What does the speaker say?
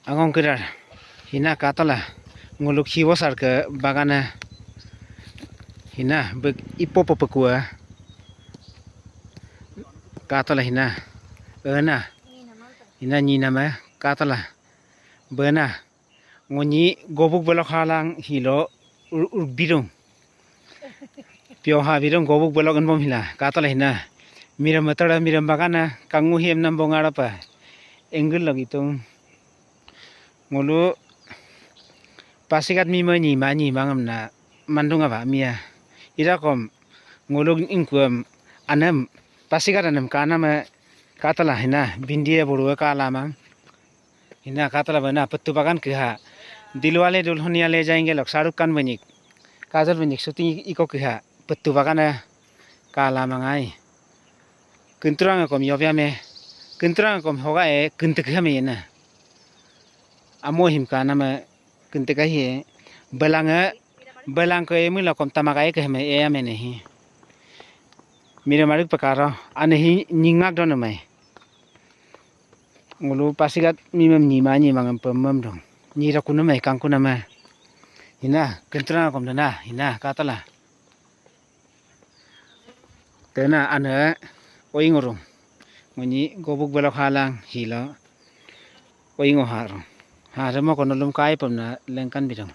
Angong kedar hina katala nguluk hiwasar ke bagana hina bek ipopopekua katala hina hina ni nama katala bena ngoni gobuk belok halang hilo bidung pio ha bidung gobuk belok enbom hila katala hina miram matara miram bagana kangu hiem nam bongara pa enggel lagi tung ngulu pasikat mi mani mani mangam na mandunga ba mia irakom ngulu ingkuam anam pasikat anam kana ma katala hina bindia boru kala mang hina katala bana pattu bagan ke ha dilwale dulhania le जाएंगे लोग शाहरुख खान बनिक काजल Banik shooting eco के ha pattu bagana kala mangai kunturang kom yobya me kunturang kom hoga e kuntuk ha me na amo him kana ma kuntuk hi belang ke mula kom tamagai ke me e me nahi mira marik pakara anahi ningak don mai ngulu pasikat mimam ni mani mangam pemam dong ni ra kunama kang kunama hina kunturang kom dana hina katala tena ana oingorong ngoni gobuk belok halang hilo oingo harong haramo konolom kai pamna lengkan bidang